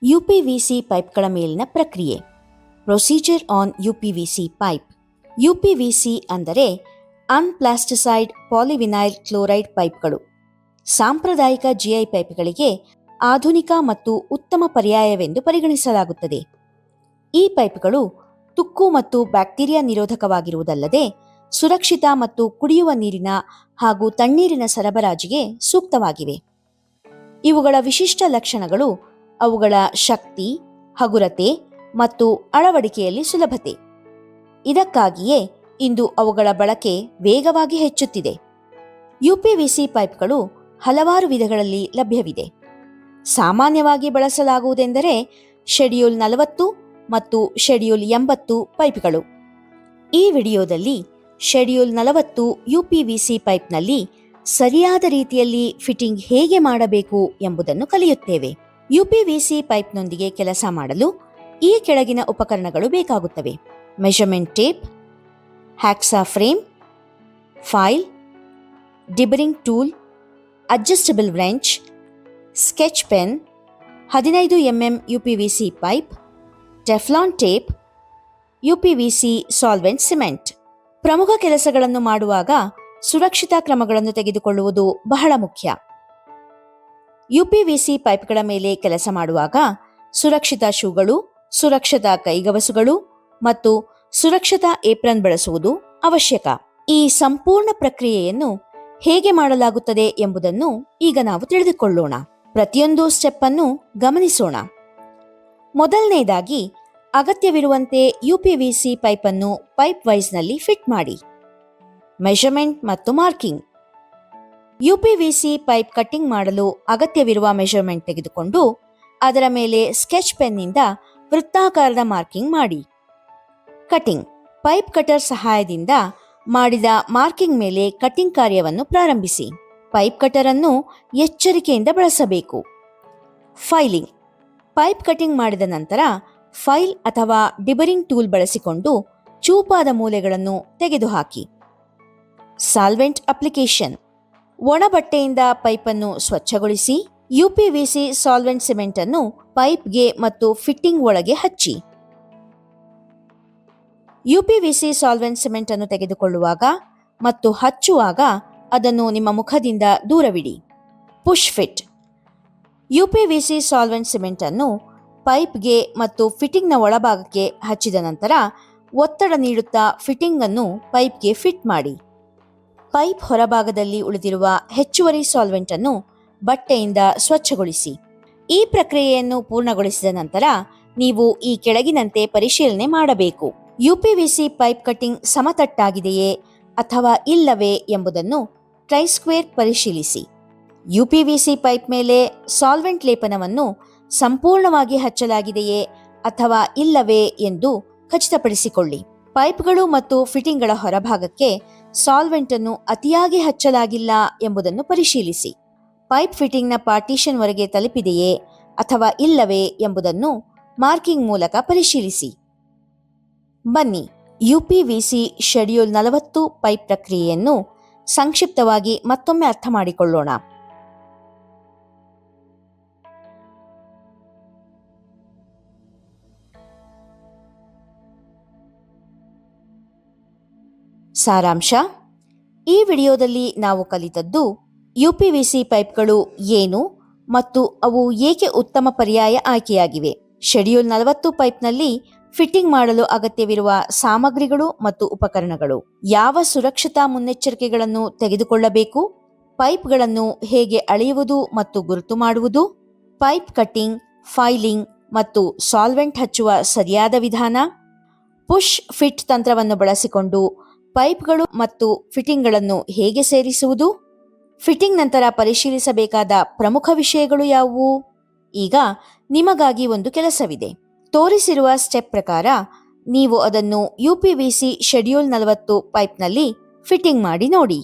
ಯುಪಿವಿಸಿ ಪೈಪ್ಗಳ ಮೇಲಿನ ಪ್ರಕ್ರಿಯೆ. Procedure on UPVC pipe. UPVC ಅಂದರೆ ಅನ್ಪ್ಲಾಸ್ಟಿಸೈಡ್ ಪಾಲಿವಿನೈಲ್ ಕ್ಲೋರೈಡ್ ಪೈಪ್ಗಳು. ಸಾಂಪ್ರದಾಯಿಕ ಜಿಐ ಪೈಪ್ಗಳಿಗೆ ಆಧುನಿಕ ಮತ್ತು ಉತ್ತಮ ಪರ್ಯಾಯವೆಂದು ಪರಿಗಣಿಸಲಾಗುತ್ತದೆ. ಈ ಪೈಪ್ಗಳು ತುಕ್ಕು ಮತ್ತು ಬ್ಯಾಕ್ಟೀರಿಯಾ ನಿರೋಧಕವಾಗಿರುವುದಲ್ಲದೆ ಸುರಕ್ಷಿತ ಮತ್ತು ಕುಡಿಯುವ ನೀರಿನ ಹಾಗೂ ತಣ್ಣೀರಿನ ಸರಬರಾಜಿಗೆ ಸೂಕ್ತವಾಗಿವೆ. ಇವುಗಳ ವಿಶಿಷ್ಟ ಲಕ್ಷಣಗಳು ಅವುಗಳ ಶಕ್ತಿ, ಹಗುರತೆ ಮತ್ತು ಅಳವಡಿಕೆಯಲ್ಲಿ ಸುಲಭತೆ. ಇದಕ್ಕಾಗಿಯೇ ಇಂದು ಅವುಗಳ ಬಳಕೆ ವೇಗವಾಗಿ ಹೆಚ್ಚುತ್ತಿದೆ. ಯುಪಿವಿಸಿ ಪೈಪ್ಗಳು ಹಲವಾರು ವಿಧಗಳಲ್ಲಿ ಲಭ್ಯವಿದೆ. ಸಾಮಾನ್ಯವಾಗಿ ಬಳಸಲಾಗುವುದೆಂದರೆ ಶೆಡ್ಯೂಲ್ 40 ಮತ್ತು ಶೆಡ್ಯೂಲ್ 80 ಪೈಪ್ಗಳು. ಈ ವಿಡಿಯೋದಲ್ಲಿ ಶೆಡ್ಯೂಲ್ 40 ಯುಪಿವಿಸಿ ಪೈಪ್ನಲ್ಲಿ ಸರಿಯಾದ ರೀತಿಯಲ್ಲಿ ಫಿಟ್ಟಿಂಗ್ ಹೇಗೆ ಮಾಡಬೇಕು ಎಂಬುದನ್ನು ಕಲಿಯುತ್ತೇವೆ. ಯುಪಿವಿಸಿ ಪೈಪ್ನೊಂದಿಗೆ ಕೆಲಸ ಮಾಡಲು ಈ ಕೆಳಗಿನ ಉಪಕರಣಗಳು ಬೇಕಾಗುತ್ತವೆ: measurement tape, hacksaw frame, file, deburring tool, adjustable wrench, sketch pen, 15 mm UPVC pipe, Teflon tape, UPVC solvent cement. ಪ್ರಮುಖ ಕೆಲಸಗಳನ್ನು ಮಾಡುವಾಗ ಸುರಕ್ಷತಾ ಕ್ರಮಗಳನ್ನು ತೆಗೆದುಕೊಳ್ಳುವುದು ಬಹಳ ಮುಖ್ಯ. ಯುಪಿವಿಸಿ ಪೈಪ್ಗಳ ಮೇಲೆ ಕೆಲಸ ಮಾಡುವಾಗ ಸುರಕ್ಷತಾ ಶೂಗಳು, ಸುರಕ್ಷತಾ ಕೈಗವಸುಗಳು ಮತ್ತು ಸುರಕ್ಷತಾ ಏಪ್ರನ್ ಬಳಸುವುದು ಅವಶ್ಯಕ. ಈ ಸಂಪೂರ್ಣ ಪ್ರಕ್ರಿಯೆಯನ್ನು ಹೇಗೆ ಮಾಡಲಾಗುತ್ತದೆ ಎಂಬುದನ್ನು ಈಗ ನಾವು ತಿಳಿದುಕೊಳ್ಳೋಣ. ಪ್ರತಿಯೊಂದು ಸ್ಟೆಪ್ ಅನ್ನು ಗಮನಿಸೋಣ. ಮೊದಲನೇದಾಗಿ ಅಗತ್ಯವಿರುವಂತೆ ಯುಪಿವಿಸಿ ಪೈಪ್ ಅನ್ನು ಪೈಪ್ ವೈಸ್ನಲ್ಲಿ ಫಿಟ್ ಮಾಡಿ. ಮೆಷರ್ಮೆಂಟ್ ಮತ್ತು ಮಾರ್ಕಿಂಗ್. ಯುಪಿವಿಸಿ ಪೈಪ್ ಕಟ್ಟಿಂಗ್ ಮಾಡಲು ಅಗತ್ಯವಿರುವ ಮೆಷರ್ಮೆಂಟ್ ತೆಗೆದುಕೊಂಡು ಅದರ ಮೇಲೆ ಸ್ಕೆಚ್ ಪೆನ್ನಿಂದ ವೃತ್ತಾಕಾರದ ಮಾರ್ಕಿಂಗ್ ಮಾಡಿ. ಕಟಿಂಗ್. ಪೈಪ್ ಕಟರ್ ಸಹಾಯದಿಂದ ಮಾಡಿದ ಮಾರ್ಕಿಂಗ್ ಮೇಲೆ ಕಟಿಂಗ್ ಕಾರ್ಯವನ್ನು ಪ್ರಾರಂಭಿಸಿ. ಪೈಪ್ ಕಟರ್ ಅನ್ನು ಎಚ್ಚರಿಕೆಯಿಂದ ಬಳಸಬೇಕು. ಫೈಲಿಂಗ್. ಪೈಪ್ ಕಟಿಂಗ್ ಮಾಡಿದ ನಂತರ ಫೈಲ್ ಅಥವಾ ಡಿಬರಿಂಗ್ ಟೂಲ್ ಬಳಸಿಕೊಂಡು ಚೂಪಾದ ಮೂಲೆಗಳನ್ನು ತೆಗೆದುಹಾಕಿ. Solvent application. ಒಣ ಬಟ್ಟೆಯಿಂದ ಪೈಪನ್ನು ಸ್ವಚ್ಛಗೊಳಿಸಿ ಯುಪಿವಿಸಿ ಸಾಲ್ವೆಂಟ್ ಸಿಮೆಂಟ್ ಅನ್ನು ಪೈಪ್ಗೆ ಮತ್ತು ಫಿಟ್ಟಿಂಗ್ ಒಳಗೆ ಹಚ್ಚಿ. ಯುಪಿವಿಸಿ ಸಾಲ್ವೆಂಟ್ ಸಿಮೆಂಟ್ ಅನ್ನು ತೆಗೆದುಕೊಳ್ಳುವಾಗ ಮತ್ತು ಹಚ್ಚುವಾಗ ಅದನ್ನು ನಿಮ್ಮ ಮುಖದಿಂದ ದೂರವಿಡಿ. Push fit. UPVC solvent cement ಅನ್ನು ಪೈಪ್ಗೆ ಮತ್ತು ಫಿಟ್ಟಿಂಗ್ನ ಒಳಭಾಗಕ್ಕೆ ಹಚ್ಚಿದ ನಂತರ ಒತ್ತಡ ನೀಡುತ್ತಾ ಫಿಟ್ಟಿಂಗ್ ಅನ್ನು ಪೈಪ್ಗೆ ಫಿಟ್ ಮಾಡಿ. ಪೈಪ್ ಹೊರಭಾಗದಲ್ಲಿ ಉಳಿದಿರುವ ಹೆಚ್ಚುವರಿ ಸಾಲ್ವೆಂಟ್ ಅನ್ನು ಬಟ್ಟೆಯಿಂದ ಸ್ವಚ್ಛಗೊಳಿಸಿ. ಈ ಪ್ರಕ್ರಿಯೆಯನ್ನು ಪೂರ್ಣಗೊಳಿಸಿದ ನಂತರ ನೀವು ಈ ಕೆಳಗಿನಂತೆ ಪರಿಶೀಲನೆ ಮಾಡಬೇಕು: ಯುಪಿವಿಸಿ ಪೈಪ್ ಕಟ್ಟಿಂಗ್ ಸಮತಟ್ಟಾಗಿದೆಯೇ ಅಥವಾ ಇಲ್ಲವೇ ಎಂಬುದನ್ನು ಟ್ರೈಸ್ಕ್ವೇರ್ ಪರಿಶೀಲಿಸಿ. ಯುಪಿವಿಸಿ ಪೈಪ್ ಮೇಲೆ ಸಾಲ್ವೆಂಟ್ ಲೇಪನವನ್ನು ಸಂಪೂರ್ಣವಾಗಿ ಹಚ್ಚಲಾಗಿದೆಯೇ ಅಥವಾ ಇಲ್ಲವೇ ಎಂದು ಖಚಿತಪಡಿಸಿಕೊಳ್ಳಿ. ಪೈಪ್ಗಳು ಮತ್ತು ಫಿಟ್ಟಿಂಗ್ಗಳ ಹೊರಭಾಗಕ್ಕೆ ಸಾಲ್ವೆಂಟ್ ಅನ್ನು ಅತಿಯಾಗಿ ಹಚ್ಚಲಾಗಿಲ್ಲ ಎಂಬುದನ್ನು ಪರಿಶೀಲಿಸಿ. ಪೈಪ್ ಫಿಟ್ಟಿಂಗ್ನ ಪಾರ್ಟಿಷನ್ ವರೆಗೆ ತಲುಪಿದೆಯೇ ಅಥವಾ ಇಲ್ಲವೇ ಎಂಬುದನ್ನು ಮಾರ್ಕಿಂಗ್ ಮೂಲಕ ಪರಿಶೀಲಿಸಿ. ಬನ್ನಿ, ಯುಪಿವಿಸಿ ಶೆಡ್ಯೂಲ್ 40 ಪೈಪ್ ಪ್ರಕ್ರಿಯೆಯನ್ನು ಸಂಕ್ಷಿಪ್ತವಾಗಿ ಮತ್ತೊಮ್ಮೆ ಅರ್ಥ ಮಾಡಿಕೊಳ್ಳೋಣ. ಸಾರಾಂಶ. ಈ ವಿಡಿಯೋದಲ್ಲಿ ನಾವು ಕಲಿತದ್ದು ಯುಪಿವಿಸಿ ಪೈಪ್ಗಳು ಏನು ಮತ್ತು ಅವು ಏಕೆ ಉತ್ತಮ ಪರ್ಯಾಯ ಆಯ್ಕೆಯಾಗಿವೆ. ಶೆಡ್ಯೂಲ್ 40 ಪೈಪ್ನಲ್ಲಿ ಫಿಟ್ಟಿಂಗ್ ಮಾಡಲು ಅಗತ್ಯವಿರುವ ಸಾಮಗ್ರಿಗಳು ಮತ್ತು ಉಪಕರಣಗಳು, ಯಾವ ಸುರಕ್ಷತಾ ಮುನ್ನೆಚ್ಚರಿಕೆಗಳನ್ನು ತೆಗೆದುಕೊಳ್ಳಬೇಕು, ಪೈಪ್ಗಳನ್ನು ಹೇಗೆ ಅಳೆಯುವುದು ಮತ್ತು ಗುರುತು ಮಾಡುವುದು, ಪೈಪ್ ಕಟ್ಟಿಂಗ್, ಫೈಲಿಂಗ್ ಮತ್ತು ಸಾಲ್ವೆಂಟ್ ಹಚ್ಚುವ ಸರಿಯಾದ ವಿಧಾನ, ಪುಷ್ ಫಿಟ್ ತಂತ್ರವನ್ನು ಬಳಸಿಕೊಂಡು ಪೈಪ್ಗಳು ಮತ್ತು ಫಿಟ್ಟಿಂಗ್ಗಳನ್ನು ಹೇಗೆ ಸೇರಿಸುವುದು, ಫಿಟ್ಟಿಂಗ್ ನಂತರ ಪರಿಶೀಲಿಸಬೇಕಾದ ಪ್ರಮುಖ ವಿಷಯಗಳು ಯಾವುವು. ಈಗ ನಿಮಗಾಗಿ ಒಂದು ಕೆಲಸವಿದೆ. ತೋರಿಸಿರುವ ಸ್ಟೆಪ್ ಪ್ರಕಾರ ನೀವು ಅದನ್ನು ಯುಪಿವಿಸಿ ಶೆಡ್ಯೂಲ್ 40 ಪೈಪ್ನಲ್ಲಿ ಫಿಟ್ಟಿಂಗ್ ಮಾಡಿ ನೋಡಿ.